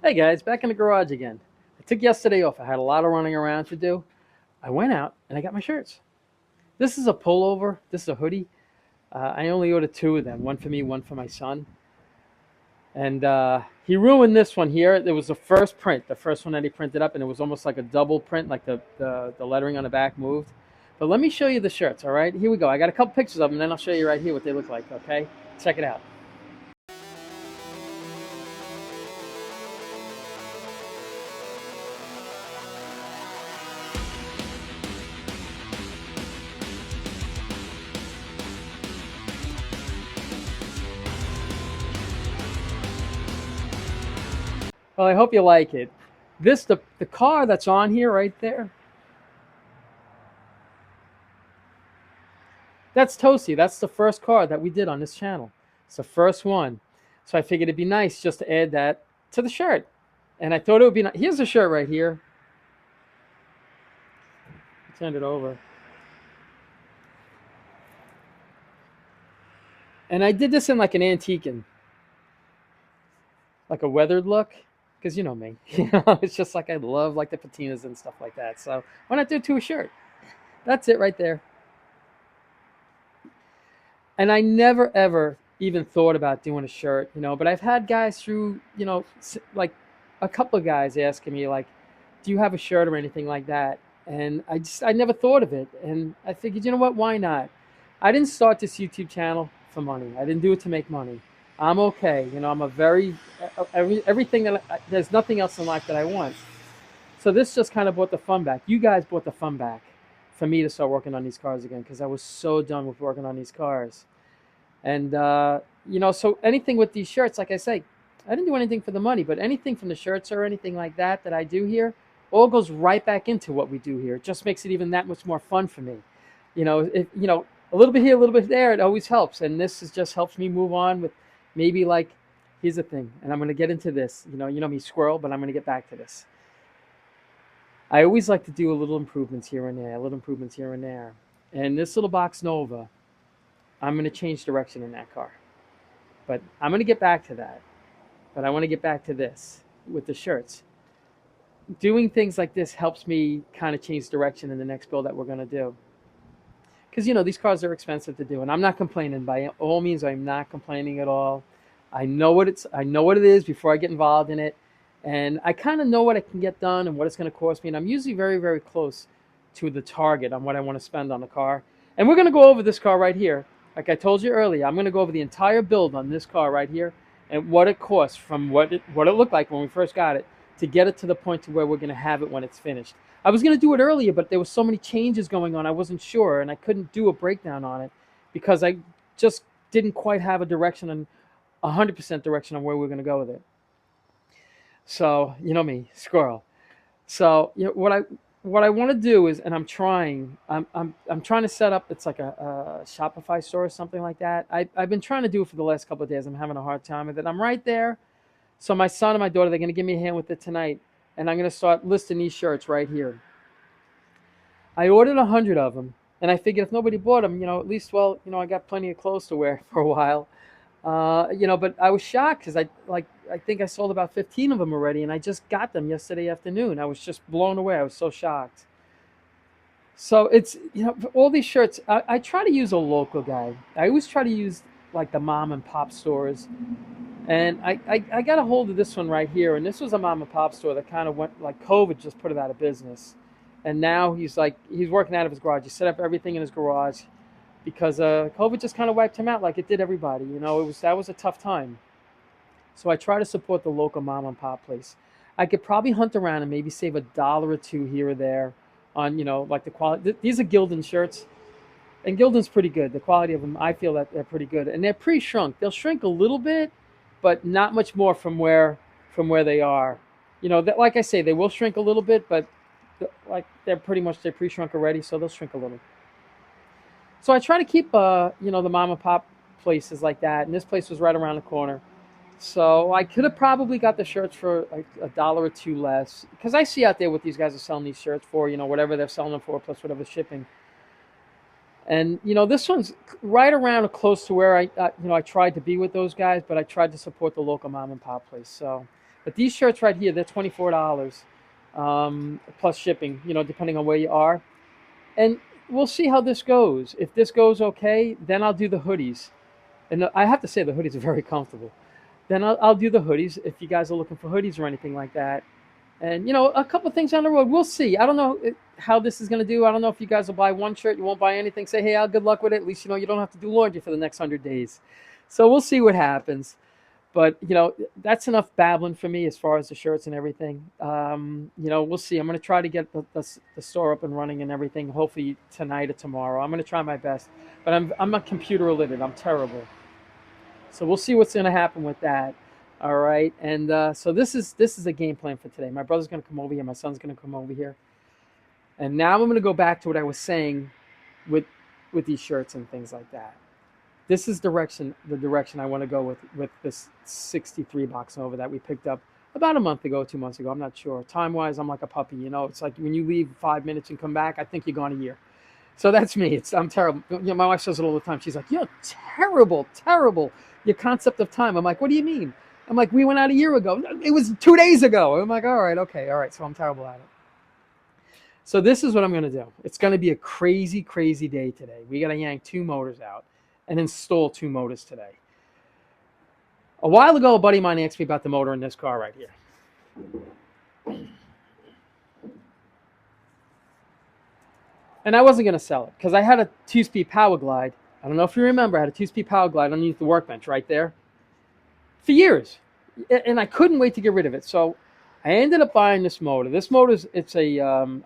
Hey guys, back in the garage again. I took yesterday off. I had a lot of running around to do. I went out and I got my shirts. This is a pullover. This is a hoodie. I only ordered two of them, one for me, one for my son. And he ruined this one here. It was the first print, the first one that he printed up, and it was almost like a double print, like the lettering on the back moved. But let me show you the shirts, all right? Here we go. I got a couple pictures of them, and then I'll show you right here what they look like, okay? Check it out. Well, I hope you like it. The car that's on here right there, that's Toasty. That's the first car that we did on this channel. It's the first one. So I figured it'd be nice just to add that to the shirt. And I thought it would be nice. Here's the shirt right here. Turn it over. And I did this in like an antique and like a weathered look. Because you know me. It's just like I love like the patinas and stuff like that. So why not do it to a shirt? That's it right there. And I never ever even thought about doing a shirt, but I've had guys through, like a couple of guys asking me like, do you have a shirt or anything like that? And I never thought of it. And I figured, you know what, why not? I didn't start this YouTube channel for money. I didn't do it to make money. I'm okay. I'm a very, everything there's nothing else in life that I want. So this just kind of brought the fun back. You guys brought the fun back for me to start working on these cars again because I was so done with working on these cars. And so anything with these shirts, like I say, I didn't do anything for the money, but anything from the shirts or anything like that I do here, all goes right back into what we do here. It just makes it even that much more fun for me. A little bit here, a little bit there, it always helps. And this just helps me move on with maybe like, here's the thing, and I'm going to get into this. You know me, squirrel, but I'm going to get back to this. I always like to do a little improvements here and there, little improvements here and there. And this little box Nova, I'm going to change direction in that car. But I'm going to get back to that. But I want to get back to this with the shirts. Doing things like this helps me kind of change direction in the next build that we're going to do. Because, these cars are expensive to do. And I'm not complaining. By all means, I'm not complaining at all. I know what it is before I get involved in it. And I kind of know what I can get done and what it's going to cost me. And I'm usually very, very close to the target on what I want to spend on the car. And we're going to go over this car right here. Like I told you earlier, I'm going to go over the entire build on this car right here and what it costs from what it looked like when we first got it to get it to the point to where we're going to have it when it's finished. I was going to do it earlier, but there was so many changes going on, I wasn't sure, and I couldn't do a breakdown on it because I just didn't quite have a direction and 100% direction on where we're going to go with it. So, you know me, squirrel. So, what I want to do is, and I'm trying to set up. It's like a Shopify store or something like that. I've been trying to do it for the last couple of days. I'm having a hard time with it. I'm right there. So my son and my daughter, they're going to give me a hand with it tonight, and I'm going to start listing these shirts right here. I ordered 100 of them, and I figured if nobody bought them, at least, I got plenty of clothes to wear for a while. But I was shocked because I think I sold about 15 of them already, and I just got them yesterday afternoon. I was just blown away. I was so shocked. So it's for all these shirts. I try to use a local guy. I always try to use like the mom and pop stores, and I got a hold of this one right here, and this was a mom and pop store that kind of went like COVID just put it out of business, and now he's working out of his garage. He set up everything in his garage because COVID just kind of wiped him out like it did everybody. That was a tough time. So I try to support the local mom and pop place. I could probably hunt around and maybe save $1 or two here or there on, like the quality. These are Gildan shirts, and Gildan's pretty good. The quality of them, I feel that they're pretty good, and they're pre-shrunk. They'll shrink a little bit, but not much more from where they are. That, like I say, they will shrink a little bit, but like they're pre-shrunk already, so they'll shrink a little. So I try to keep, the mom and pop places like that, and this place was right around the corner. So I could have probably got the shirts for like $1 or two less because I see out there what these guys are selling these shirts for, whatever they're selling them for plus whatever shipping. And this one's right around close to where I tried to be with those guys, but I tried to support the local mom and pop place. So But these shirts right here, they're $24 plus shipping, depending on where you are. And we'll see how this goes. If this goes okay, then I'll do the hoodies. And I have to say, the hoodies are very comfortable. Then I'll do the hoodies if you guys are looking for hoodies or anything like that. And, a couple of things on the road. We'll see. I don't know how this is going to do. I don't know if you guys will buy one shirt, you won't buy anything. Say, hey, Al, good luck with it. At least, you don't have to do laundry for the next 100 days. So we'll see what happens. But, that's enough babbling for me as far as the shirts and everything. We'll see. I'm going to try to get the store up and running and everything, hopefully tonight or tomorrow. I'm going to try my best. But I'm a computer illiterate. I'm terrible. So we'll see what's going to happen with that. All right. And so this is a game plan for today. My brother's going to come over here. My son's going to come over here. And now I'm going to go back to what I was saying with these shirts and things like that. This is the direction I want to go with this 63 box Nova that we picked up about a month ago, 2 months ago. I'm not sure. Time-wise, I'm like a puppy. It's like when you leave 5 minutes and come back, I think you're gone a year. So that's me. I'm terrible. My wife says it all the time. She's like, "You're terrible, terrible. Your concept of time." I'm like, "What do you mean?" I'm like, "We went out a year ago. It was 2 days ago." I'm like, "All right, okay, all right." So I'm terrible at it. So this is what I'm going to do. It's going to be a crazy, crazy day today. We got to yank 2 motors out and install 2 motors today. A while ago, a buddy of mine asked me about the motor in this car right here. And I wasn't going to sell it because I had a 2-speed Power Glide. I don't know if you remember, I had a 2-speed Power Glide underneath the workbench right there for years. And I couldn't wait to get rid of it. So I ended up buying this motor. This motor it's a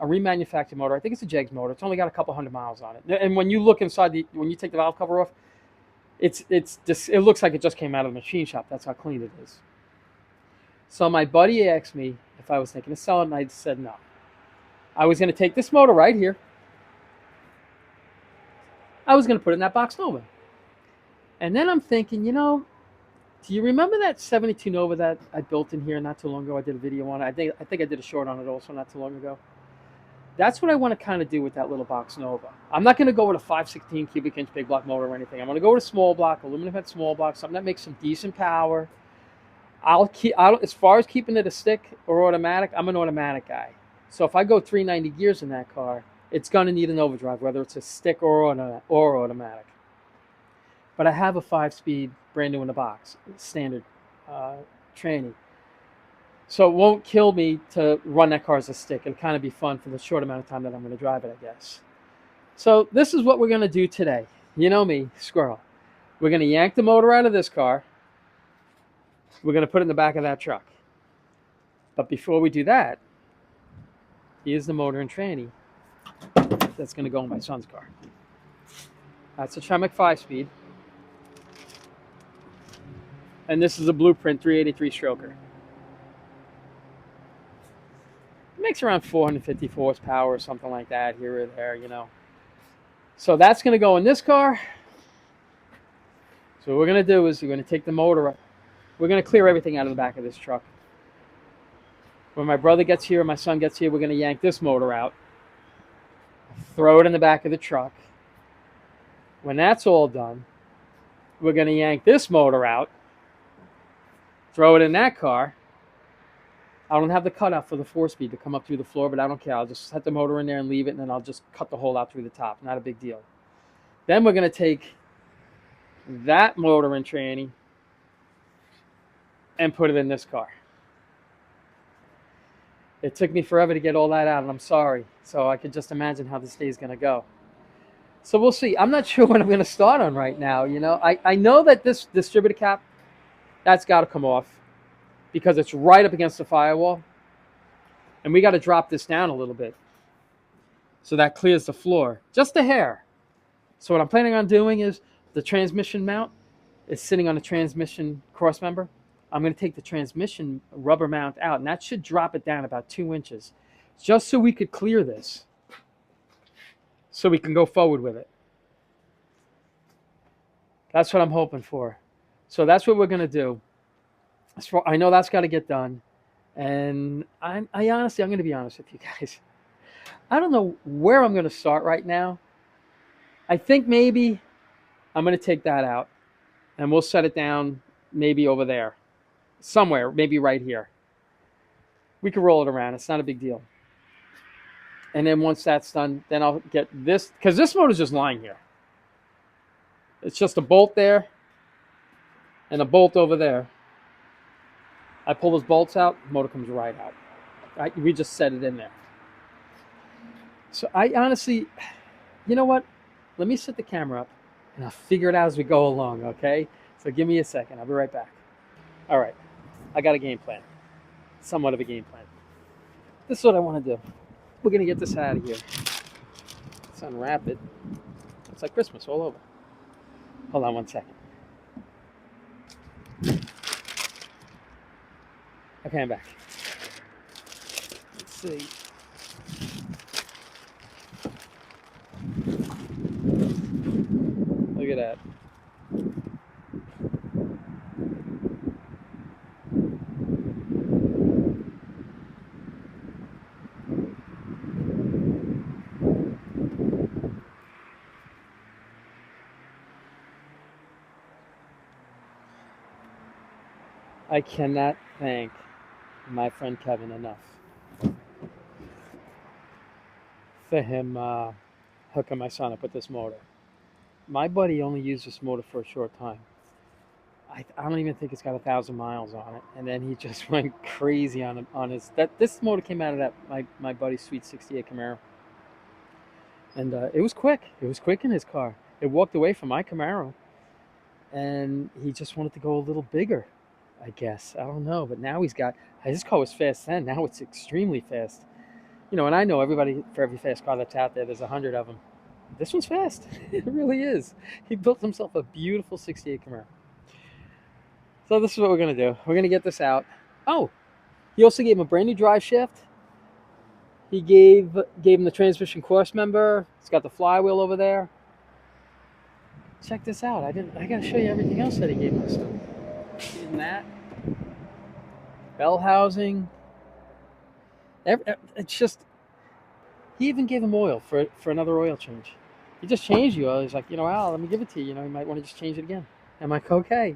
remanufactured motor. I think it's a Jegs motor. It's only got a couple hundred miles on it. And when you look inside when you take the valve cover off, it looks like it just came out of the machine shop. That's how clean it is. So my buddy asked me if I was thinking of selling it, and I said no. I was going to take this motor right here. I was going to put it in that box Nova. And then I'm thinking, do you remember that 72 Nova that I built in here not too long ago? I did a video on it. I think I did a short on it also not too long ago. That's what I want to kind of do with that little box Nova. I'm not going to go with a 516 cubic inch big block motor or anything. I'm going to go with a small block, aluminum head small block, something that makes some decent power. As far as keeping it a stick or automatic, I'm an automatic guy. So if I go 390 gears in that car, it's going to need an overdrive, whether it's a stick or automatic. But I have a 5-speed, brand new in the box, standard tranny. So it won't kill me to run that car as a stick. It'll kind of be fun for the short amount of time that I'm going to drive it, I guess. So this is what we're going to do today. You know me, squirrel. We're going to yank the motor out of this car. We're going to put it in the back of that truck. But before we do that, here's the motor and tranny that's going to go in my son's car. That's a Tremec 5-speed. And this is a Blueprint 383 stroker. It makes around 450 horsepower or something like that here or there, So that's going to go in this car. So what we're going to do is we're going to take the motor up. We're going to clear everything out of the back of this truck. When my brother gets here, my son gets here, we're going to yank this motor out. Throw it in the back of the truck. When that's all done, we're going to yank this motor out. Throw it in that car. I don't have the cutout for the 4-speed to come up through the floor, but I don't care. I'll just set the motor in there and leave it, and then I'll just cut the hole out through the top. Not a big deal. Then we're going to take that motor and tranny and put it in this car. It took me forever to get all that out, and I'm sorry. So I could just imagine how this day is going to go. So we'll see. I'm not sure what I'm going to start on right now. I know that this distributor cap, that's got to come off because it's right up against the firewall. And we got to drop this down a little bit so that clears the floor. Just a hair. So what I'm planning on doing is the transmission mount is sitting on the transmission cross member. I'm going to take the transmission rubber mount out, and that should drop it down about 2 inches just so we could clear this so we can go forward with it. That's what I'm hoping for. So that's what we're going to do. I know that's got to get done. And I honestly, I'm going to be honest with you guys. I don't know where I'm going to start right now. I think maybe I'm going to take that out and we'll set it down maybe over there. Somewhere, maybe right here. We can roll it around. It's not a big deal. And then once that's done, then I'll get this, because this motor's just lying here. It's just a bolt there and a bolt over there. I pull those bolts out, the motor comes right out. We just set it in there. So I honestly, you know what? Let me set the camera up and I'll figure it out as we go along, okay? So give me a second. I'll be right back. All right. I got a game plan. Somewhat of a game plan. This is what I want to do. We're going to get this out of here. Let's unwrap it. It's like Christmas all over. Hold on one second. Okay, I'm back. Let's see. Look at that. I cannot thank my friend Kevin enough for him hooking my son up with this motor. My buddy only used this motor for a short time. I don't even think it's got 1,000 miles on it, and then he just went crazy on his. This motor came out of that my buddy's sweet '68 Camaro, and it was quick. It was quick in his car. It walked away from my Camaro, and he just wanted to go a little bigger. I guess I don't know, but now he's got. His car was fast then. Now it's extremely fast. You know, and I know everybody for every fast car that's out there, there's 100 of them. This one's fast. It really is. He built himself a beautiful '68 Camaro. So this is what we're gonna do. We're gonna get this out. Oh, he also gave him a brand new drive shaft. He gave him the transmission course member. It's got the flywheel over there. Check this out. I gotta show you everything else that he gave my son. Gave him that. Bell housing. It's just. He even gave him oil for another oil change. He just changed the oil. He's like, Al, let me give it to you. You might want to just change it again. I'm like, okay.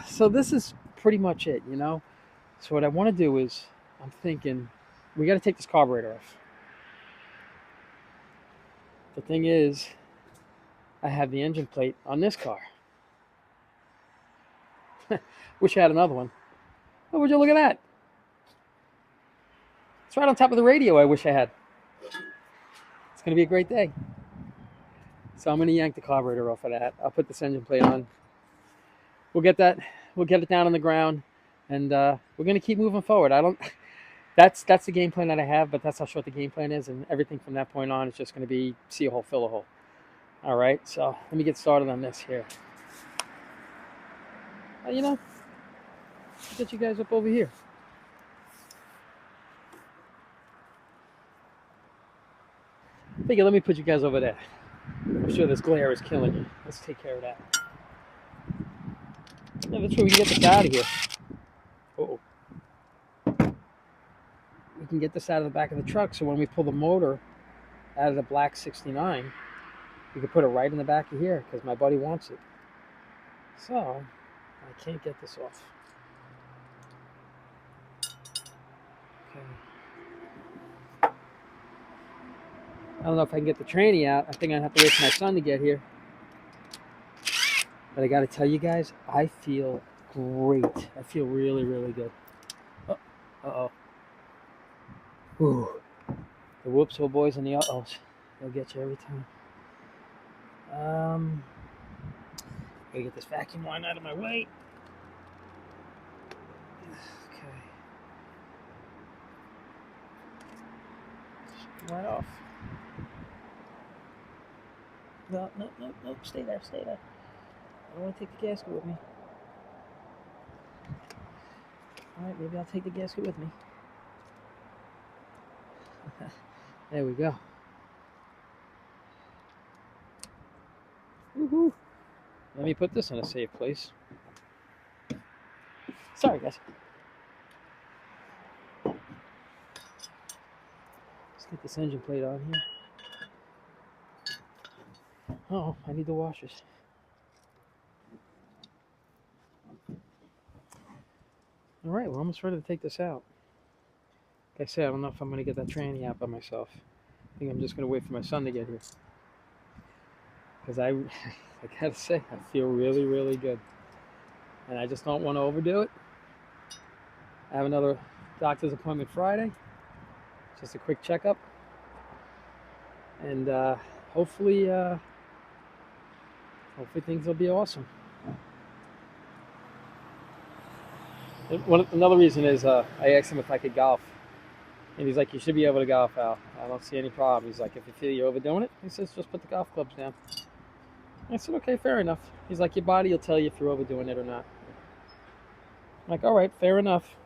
So this is pretty much it. So what I want to do is, I'm thinking, we got to take this carburetor off. The thing is, I have the engine plate on this car. Wish I had another one. Oh, would you look at that? It's right on top of the radio. I wish I had. It's going to be a great day. So I'm going to yank the carburetor off of that. I'll put this engine plate on. We'll get it down on the ground, and we're going to keep moving forward. That's the game plan that I have, but that's how short the game plan is, and everything from that point on is just going to be see a hole, fill a hole. All right, so let me get started on this here. I'll get you guys up over here. Figure, let me put you guys over there. I'm sure this glare is killing you. Let's take care of that. Yeah, that's where we can get this out of here. Uh-oh. We can get this out of the back of the truck, so when we pull the motor out of the black 69, we can put it right in the back of here, because my buddy wants it. So, I can't get this off. Okay. I don't know if I can get the tranny out. I think I have to wait for my son to get here. But I got to tell you guys, I feel great. I feel really, really good. Uh-oh. Ooh. The whoops, oh boys, and the uh-ohs. They'll get you every time. Gotta get this vacuum line out of my way. Okay. Right off. No, stay there. I don't want to take the gasket with me. Alright, maybe I'll take the gasket with me. There we go. Woohoo! Let me put this in a safe place. Sorry, guys. Let's get this engine plate on here. Oh, I need the washers. All right, we're almost ready to take this out. Like I said, I don't know if I'm going to get that tranny out by myself. I think I'm just going to wait for my son to get here. Because I gotta say, I feel really, really good. And I just don't want to overdo it. I have another doctor's appointment Friday. Just a quick checkup. And hopefully, hopefully things will be awesome. Another reason is I asked him if I could golf. And he's like, you should be able to golf, Al. I don't see any problem. He's like, if you feel you're overdoing it, he says, just put the golf clubs down. I said, okay, fair enough. He's like, your body will tell you if you're overdoing it or not. I'm like, all right, fair enough.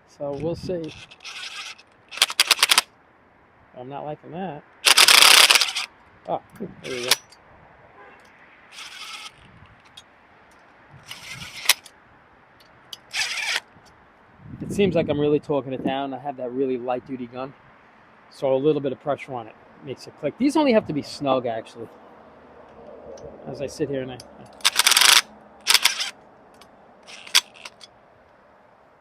So we'll see. I'm not liking that. Oh, there you go. It seems like I'm really talking it down. I have that really light duty gun. So a little bit of pressure on it makes it click. These only have to be snug, actually. As I sit here and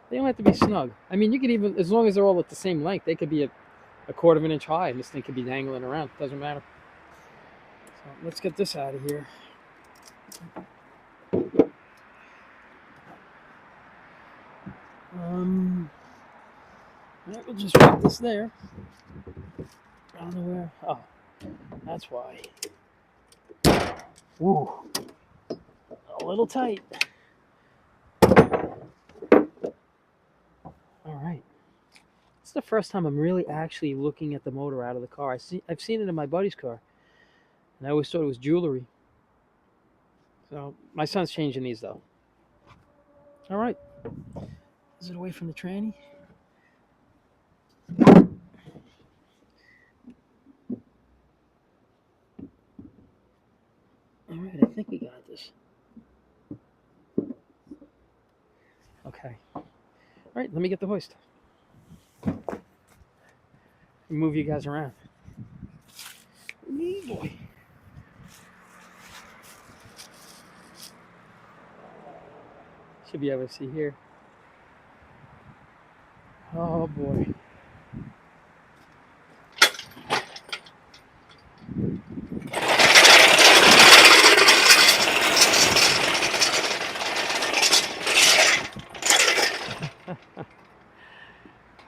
they don't have to be snug. I mean, you could even, as long as they're all at the same length, they could be a quarter of an inch high and this thing could be dangling around. Doesn't matter. So let's get this out of here. We'll just put this there. I don't know where. Oh, that's why. Woo. A little tight. All right. It's the first time I'm really actually looking at the motor out of the car. I've seen it in my buddy's car, and I always thought it was jewelry. So my son's changing these though. All right. Is it away from the tranny? All right, I think we got this. Okay. All right, let me get the hoist. Move you guys around. Oh boy. Should be able to see here. Oh boy.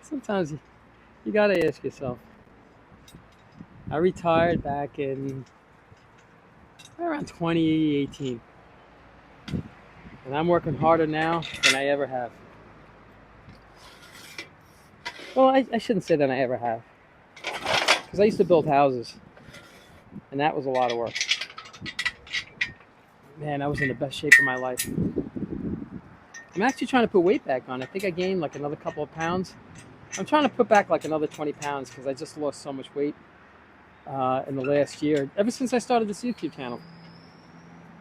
Sometimes you gotta ask yourself. I retired back in around 2018. And I'm working harder now than I ever have. Well, I shouldn't say than I ever have. Because I used to build houses. And that was a lot of work. Man, I was in the best shape of my life. I'm actually trying to put weight back on. I think I gained like another couple of pounds. I'm trying to put back like another 20 pounds because I just lost so much weight in the last year. Ever since I started this YouTube channel.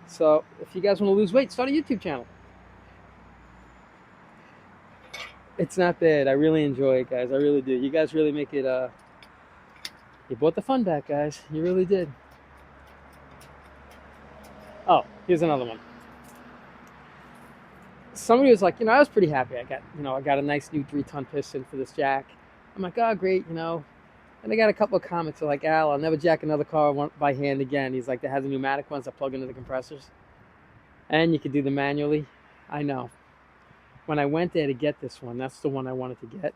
So if you guys want to lose weight, start a YouTube channel. It's not bad. I really enjoy it, guys. I really do. You guys really make it. You brought the fun back, guys. You really did. Oh, here's another one. Somebody was like, I was pretty happy. I got a nice new 3-ton piston for this jack. I'm like, oh, great, And I got a couple of comments like, Al, I'll never jack another car by hand again. He's like, they have the pneumatic ones that plug into the compressors. And you can do them manually. I know. When I went there to get this one, that's the one I wanted to get.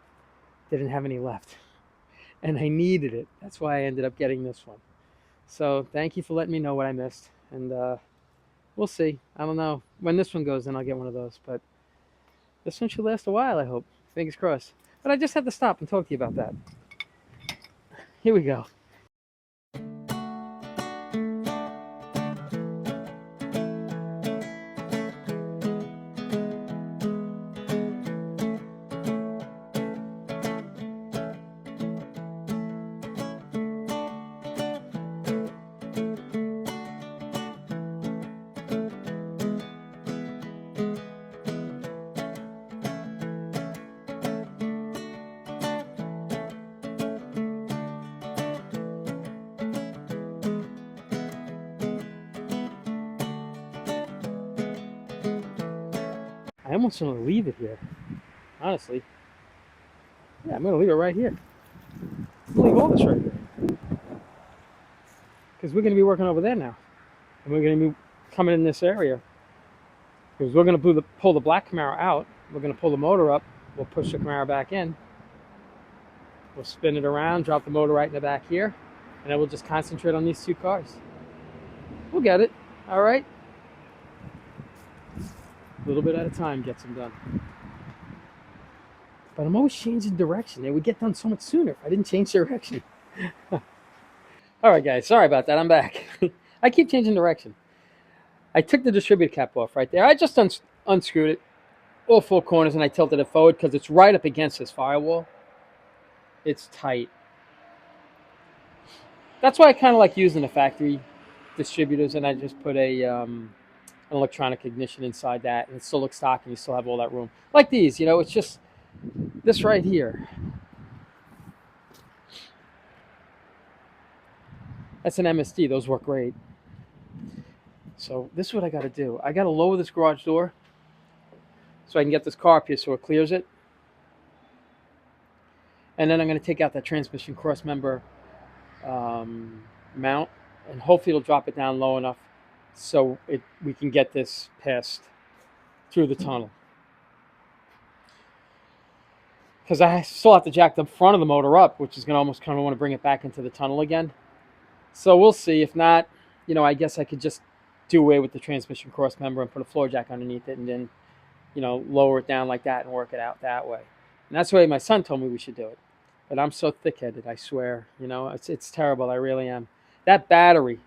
They didn't have any left. And I needed it. That's why I ended up getting this one. So thank you for letting me know what I missed. And we'll see. I don't know. When this one goes, then I'll get one of those. But this one should last a while, I hope. Fingers crossed. But I just had to stop and talk to you about that. Here we go. I almost want to leave it here, honestly. Yeah, I'm going to leave it right here. I'll leave all this right here. Because we're going to be working over there now. And we're going to be coming in this area. Because we're going to pull the black Camaro out. We're going to pull the motor up. We'll push the Camaro back in. We'll spin it around, drop the motor right in the back here. And then we'll just concentrate on these two cars. We'll get it. All right? A little bit at a time gets them done. But I'm always changing direction. They would get done so much sooner if I didn't change direction. All right, guys. Sorry about that. I'm back. I keep changing direction. I took the distributor cap off right there. I just unscrewed it, all four corners, and I tilted it forward because it's right up against this firewall. It's tight. That's why I kind of like using the factory distributors, and I just put an electronic ignition inside that, and it still looks stock, and you still have all that room. Like these, it's just this right here. That's an MSD. Those work great. So this is what I got to do. I got to lower this garage door so I can get this car up here so it clears it. And then I'm going to take out that transmission cross member mount, and hopefully it'll drop it down low enough so we can get this passed through the tunnel. Because I still have to jack the front of the motor up, which is going to almost kind of want to bring it back into the tunnel again. So we'll see. If not, I guess I could just do away with the transmission cross member and put a floor jack underneath it and then, lower it down like that and work it out that way. And that's the way my son told me we should do it. But I'm so thick-headed, I swear. It's terrible. I really am. That battery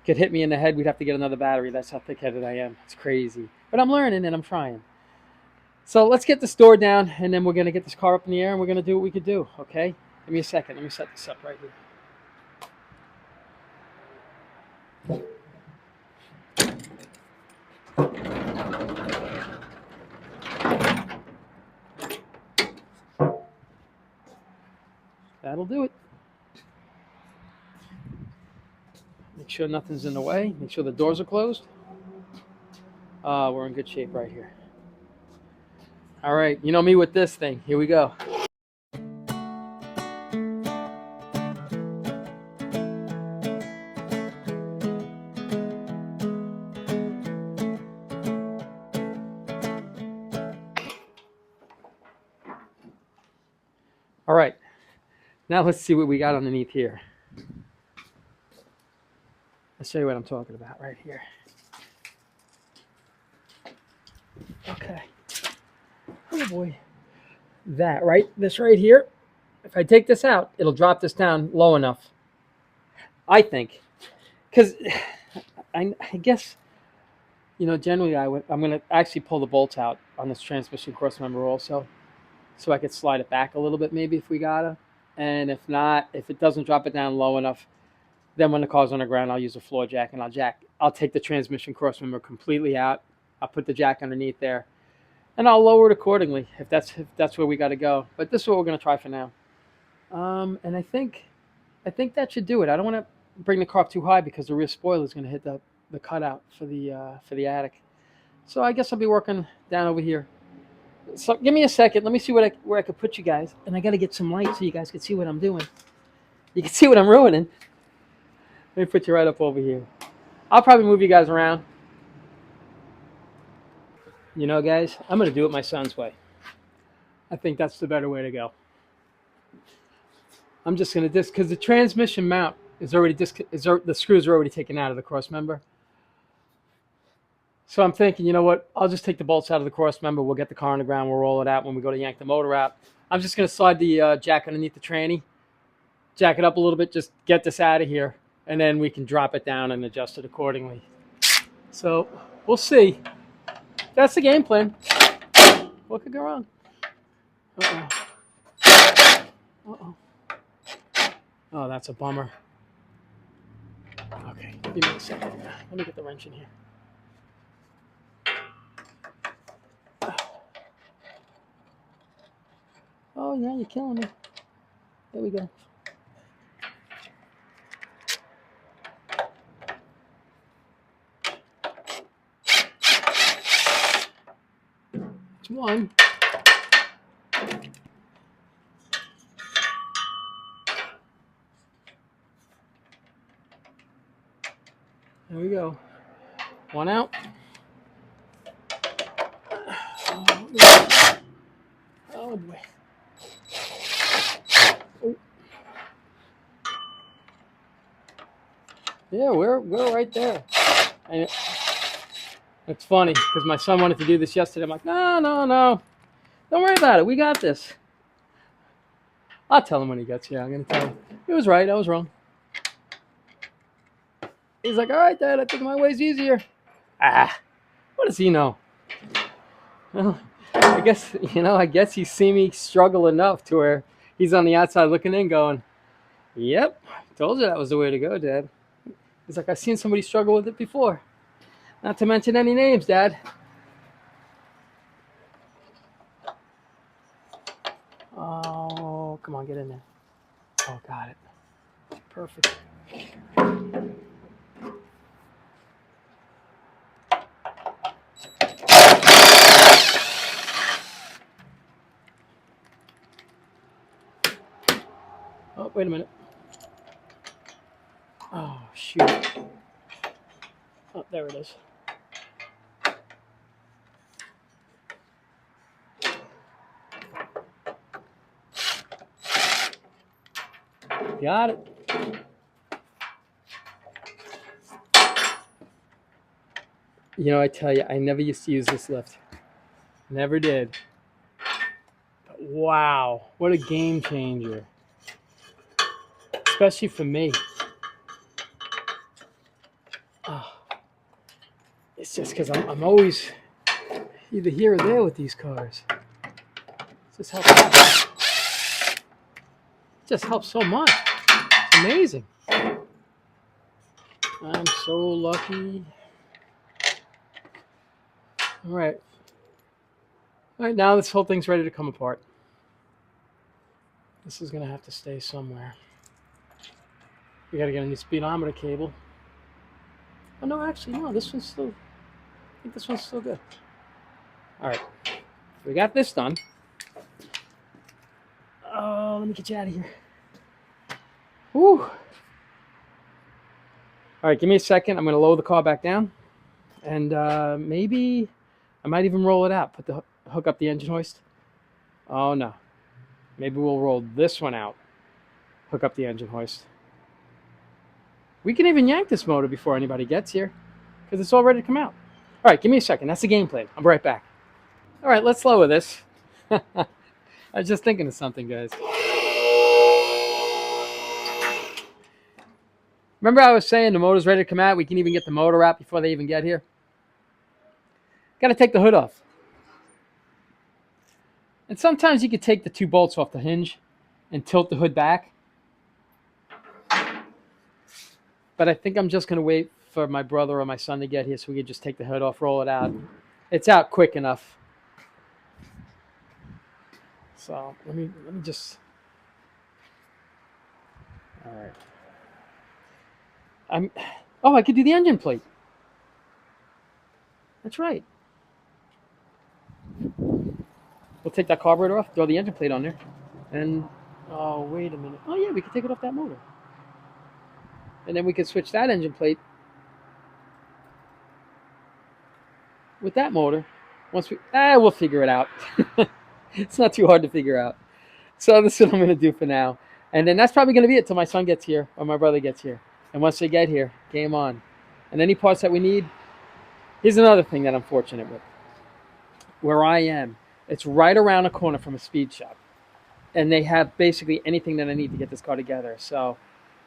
could hit me in the head. We'd have to get another battery. That's how thick-headed I am. It's crazy. But I'm learning and I'm trying. So let's get this door down, and then we're going to get this car up in the air, and we're going to do what we could do, okay? Give me a second. Let me set this up right here. That'll do it. Make sure nothing's in the way. Make sure the doors are closed. We're in good shape right here. All right, you know me with this thing. Here we go. All right, now let's see what we got underneath here. I'll show you what I'm talking about right here. Okay. Oh boy. This right here, if I take this out, it'll drop this down low enough, I think. Because I guess, generally I'm going to actually pull the bolts out on this transmission cross member also, so I could slide it back a little bit maybe if we gotta. And if not, if it doesn't drop it down low enough, then when the car's on the ground, I'll use a floor jack and I'll take the transmission cross member completely out. I'll put the jack underneath there, and I'll lower it accordingly if that's where we got to go. But this is what we're going to try for now. And I think that should do it. I don't want to bring the car up too high because the rear spoiler is going to hit the cutout for the attic. So I guess I'll be working down over here. So give me a second. Let me see where I could put you guys. And I got to get some light so you guys can see what I'm doing. You can see what I'm ruining. Let me put you right up over here. I'll probably move you guys around. Guys, I'm going to do it my son's way. I think that's the better way to go. I'm just going to because the transmission mount is already the screws are already taken out of the cross member. So I'm thinking, you know what? I'll just take the bolts out of the cross member. We'll get the car on the ground. We'll roll it out when we go to yank the motor out. I'm just going to slide the jack underneath the tranny, jack it up a little bit, just get this out of here, and then we can drop it down and adjust it accordingly. So we'll see. That's the game plan. What could go wrong? Uh-oh. Uh-oh. Oh, that's a bummer. Okay, give me a second. Let me get the wrench in here. Oh, yeah, you're killing me. There we go. It's one. There we go. One out. Oh boy. Oh. Yeah, we're right there. And it's funny because my son wanted to do this yesterday. I'm like, no. Don't worry about it. We got this. I'll tell him when he gets here. I'm going to tell him. He was right. I was wrong. He's like, all right, Dad, I think my way's easier. What does he know? Well, I guess he's seen me struggle enough to where he's on the outside looking in going, yep, told you that was the way to go, Dad. He's like, I've seen somebody struggle with it before. Not to mention any names, Dad. Oh, come on, get in there. Oh, got it. Perfect. Oh, wait a minute. Oh, shoot. Oh, there it is. Got it. I tell you, I never used to use this lift. Never did. But wow, what a game changer. Especially for me. Oh, it's just because I'm always either here or there with these cars. It just helps so much. It's amazing. I'm so lucky. All right. All right, now this whole thing's ready to come apart. This is going to have to stay somewhere. We got to get a new speedometer cable. Oh, no, actually, no. I think this one's still good. All right. We got this done. Oh, let me get you out of here. Whew. All right, give me a second. I'm going to lower the car back down. And maybe I might even roll it out. Hook up the engine hoist. Oh, no. Maybe we'll roll this one out. Hook up the engine hoist. We can even yank this motor before anybody gets here because it's all ready to come out. All right, give me a second. That's the game plan. I'll be right back. All right, let's lower this. I was just thinking of something, guys. Remember I was saying the motor's ready to come out? We can even get the motor out before they even get here. Got to take the hood off. And sometimes you could take the two bolts off the hinge and tilt the hood back. But I think I'm just going to wait for my brother or my son to get here so we can just take the hood off, roll it out. It's out quick enough. So let me just. All right. I could do the engine plate. That's right. We'll take that carburetor off, throw the engine plate on there, and oh, wait a minute. Oh yeah, we could take it off that motor, and then we could switch that engine plate with that motor. We'll figure it out. It's not too hard to figure out. So this is what I'm going to do for now, and then that's probably going to be it till my son gets here or my brother gets here. And once they get here, game on. And any parts that we need. Here's another thing that I'm fortunate with. Where I am, it's right around a corner from a speed shop. And they have basically anything that I need to get this car together. So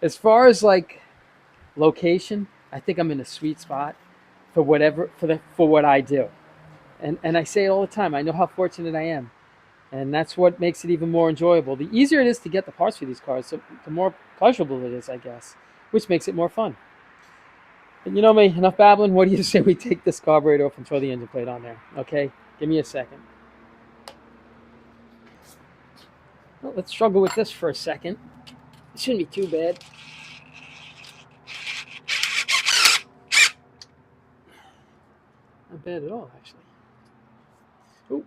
as far as like location, I think I'm in a sweet spot for what I do. And I say it all the time. I know how fortunate I am. And that's what makes it even more enjoyable. The easier it is to get the parts for these cars, the more pleasurable it is, I guess, which makes it more fun. And you know me, enough babbling. What do you say we take this carburetor off and throw the engine plate on there? Okay, give me a second. Well, let's struggle with this for a second. It shouldn't be too bad. Not bad at all, actually. Ooh,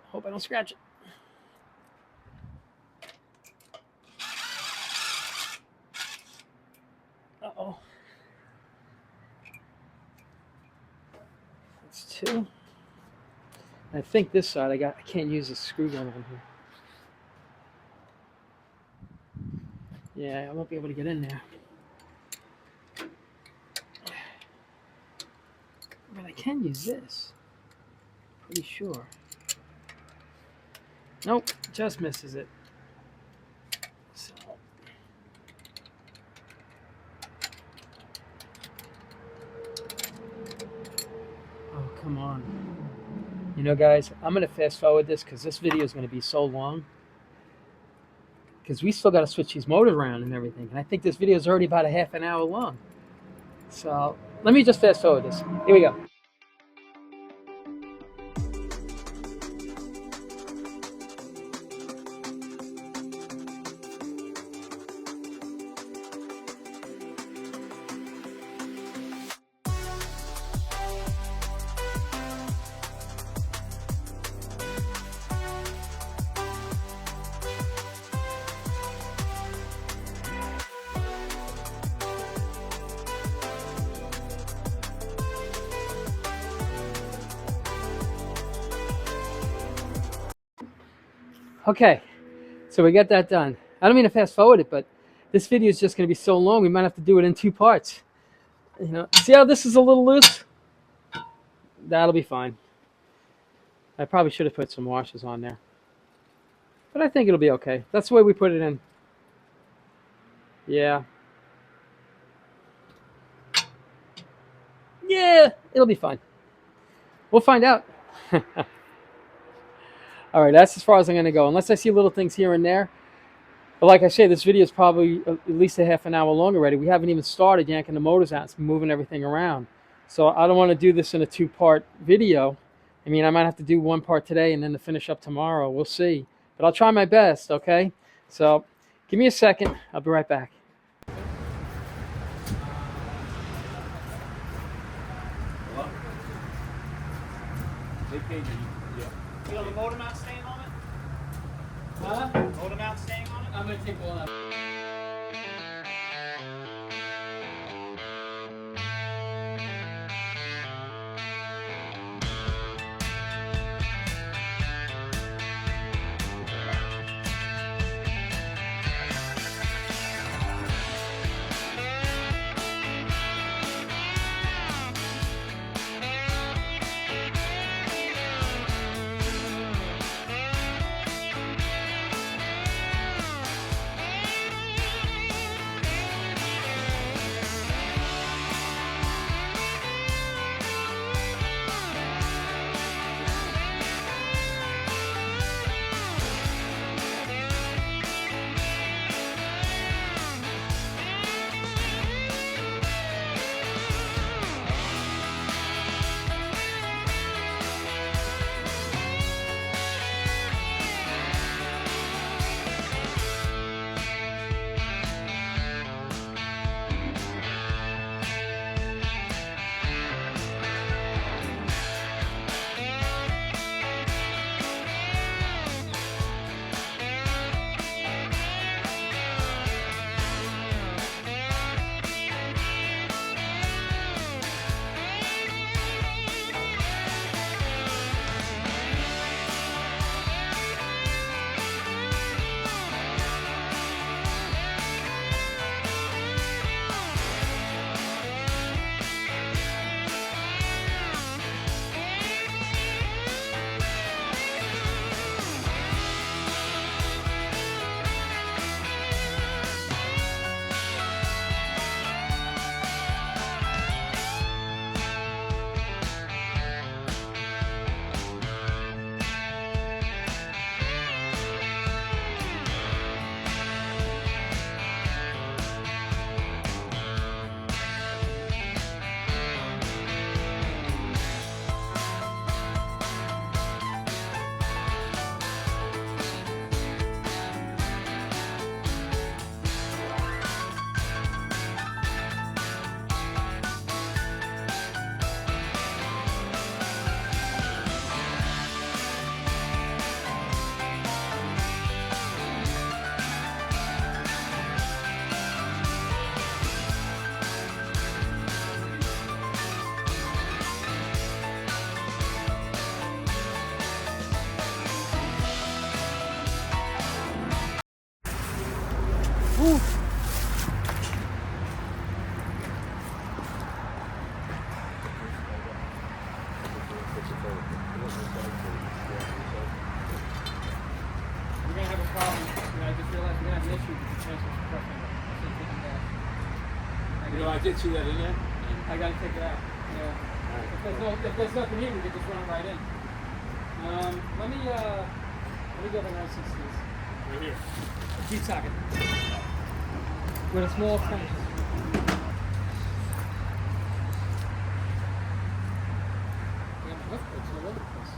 hope I don't scratch it. Uh-oh. think this side I can't use the screw gun on here. Yeah, I won't be able to get in there. But I can use this. Pretty sure. Nope, just misses it. So. Oh, come on. You know, guys, I'm going to fast forward this because this video is going to be so long. Because we still got to switch these motors around and everything. And I think this video is already about a half an hour long. So let me just fast forward this. Here we go. Okay, so we got that done. I don't mean to fast forward it, but this video is just going to be so long, we might have to do it in 2 parts. You know, see how this is a little loose? That'll be fine. I probably should have put some washers on there. But I think it'll be okay. That's the way we put it in. Yeah. Yeah, it'll be fine. We'll find out. All right, that's as far as I'm going to go. Unless I see little things here and there. But like I say, this video is probably at least a half an hour long already. We haven't even started yanking the motors out. It's moving everything around. So I don't want to do this in a 2-part video. I mean, I might have to do 1 part today and then to finish up tomorrow. We'll see. But I'll try my best, okay? So give me a second. I'll be right back. Hello? They paid you. Yeah. You know the motor mount staying on it? Huh? Motor mount staying on it? I'm going to take all that. issue with the transfer suppression. I should take it back. You know, I did see that in there. I gotta take it out. Yeah. If there's nothing here, we can just run it right in. Let me get the license, please. Right here. A G socket. With a small fence. Yeah, my hook breaks all over the place.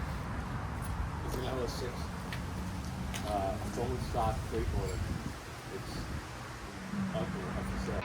It's an LS6. Rolling stock freight motor. It's up for sale.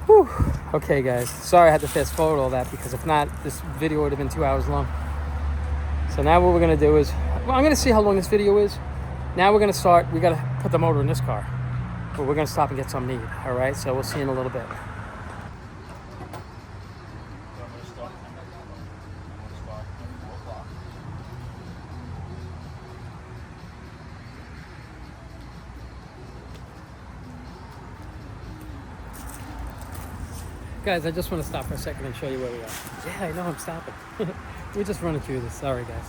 Whew. Okay, guys. Sorry I had to fast forward all that, because if not, this video would have been 2 hours long. So now what we're going to do is, well, I'm going to see how long this video is. Now we're going to start. We got to put the motor in this car. But we're going to stop and get something to eat. All right? So we'll see you in a little bit. Guys, I just want to stop for a second and show you where we are. Yeah, I know I'm stopping. We're just running through this. Sorry, guys.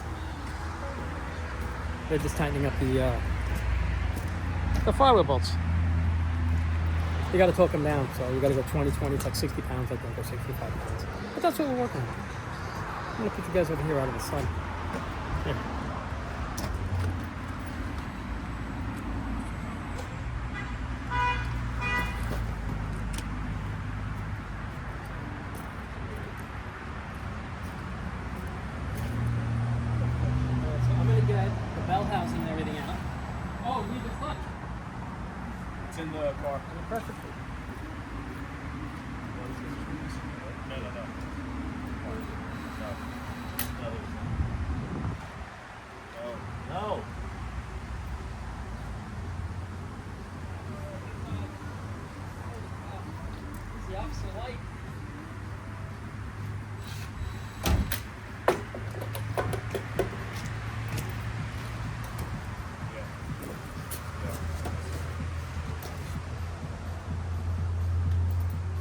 They're just tightening up the flywheel bolts. You got to torque them down, so you got to go 20. It's like 60 pounds, I think, or 65 pounds. But that's what we're working on. I'm gonna put you guys over here out of the sun. Here. The bell housing and everything out. Oh, leave the clutch. It's in the car. And the pressure plate. No. No. It's the opposite light.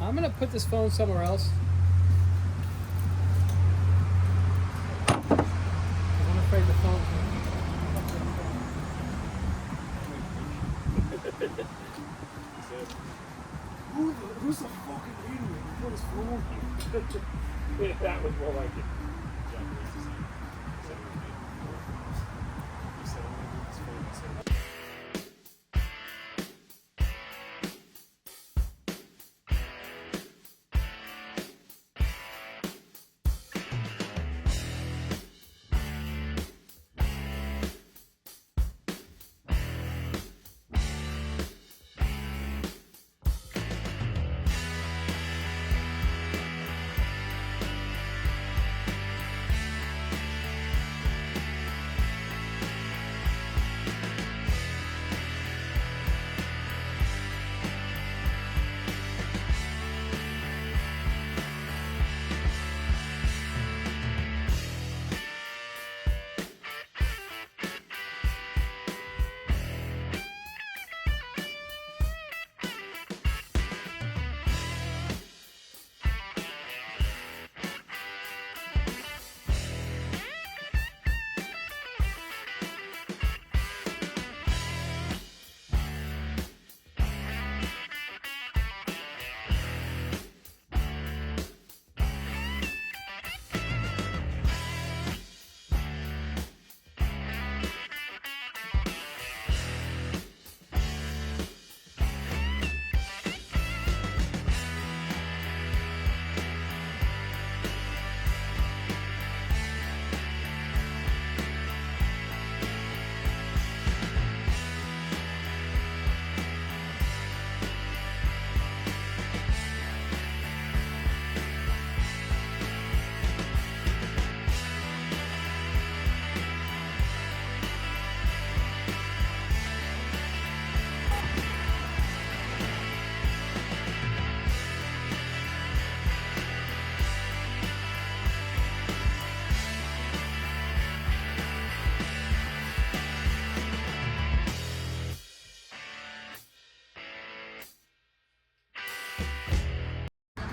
I'm gonna put this phone somewhere else. I'm afraid the phone. Who's the fucking idiot who put his phone here? That was more like it.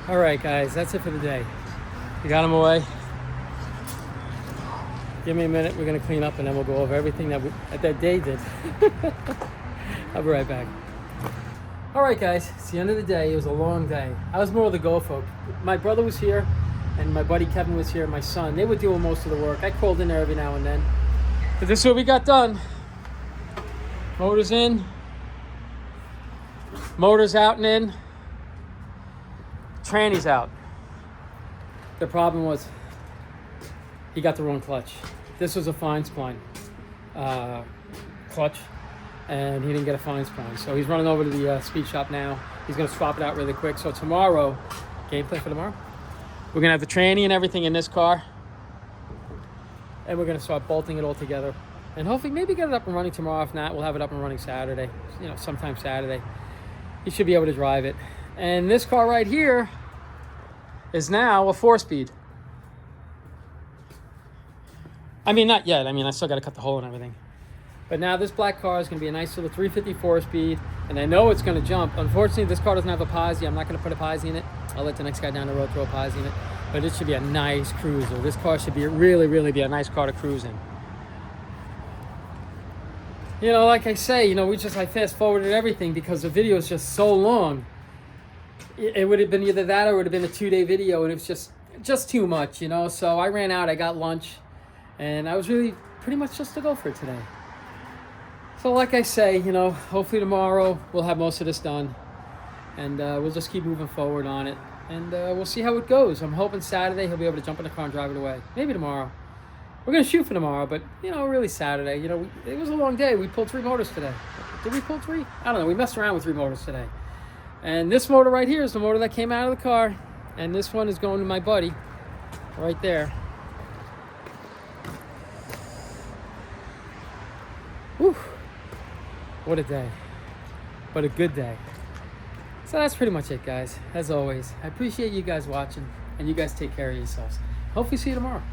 All right, guys, that's it for the day. We got them away. Give me a minute. We're gonna clean up, and then we'll go over everything that day did. I'll be right back. All right, guys, it's the end of the day. It was a long day. I was more of the go folk. My brother was here, and my buddy Kevin was here, my son. They were doing most of the work. I crawled in there every now and then. But this is what we got done. Motors in. Motors out and in. Tranny's out. The problem was he got the wrong clutch. This was a fine spline clutch, and he didn't get a fine spline. So he's running over to the speed shop now. He's going to swap it out really quick. So tomorrow, gameplay for tomorrow, we're going to have the tranny and everything in this car, and we're going to start bolting it all together, and hopefully maybe get it up and running tomorrow. If not, we'll have it up and running Saturday, sometime Saturday. He should be able to drive it. And this car right here is now a 4-speed. I mean, not yet. I mean, I still got to cut the hole and everything. But now this black car is going to be a nice little 354 speed, and I know it's going to jump. Unfortunately, this car doesn't have a posi. I'm not going to put a posi in it. I'll let the next guy down the road throw a posi in it. But it should be a nice cruiser. This car should be really be a nice car to cruise in. Like I say, I fast forwarded everything because the video is just so long. It would have been either that or it would have been a 2-day video, and it was just too much, So I ran out, I got lunch, and I was really pretty much just to go for it today. So like I say, hopefully tomorrow we'll have most of this done, and we'll just keep moving forward on it, and we'll see how it goes. I'm hoping Saturday he'll be able to jump in the car and drive it away. Maybe tomorrow. We're going to shoot for tomorrow, but, really Saturday. It was a long day. We pulled 3 motors today. Did we pull 3? I don't know. We messed around with 3 motors today. And this motor right here is the motor that came out of the car, and this one is going to my buddy right there. Whew. What a day. What a good day. So that's pretty much it, guys. As always, I appreciate you guys watching, and you guys take care of yourselves. Hopefully see you tomorrow.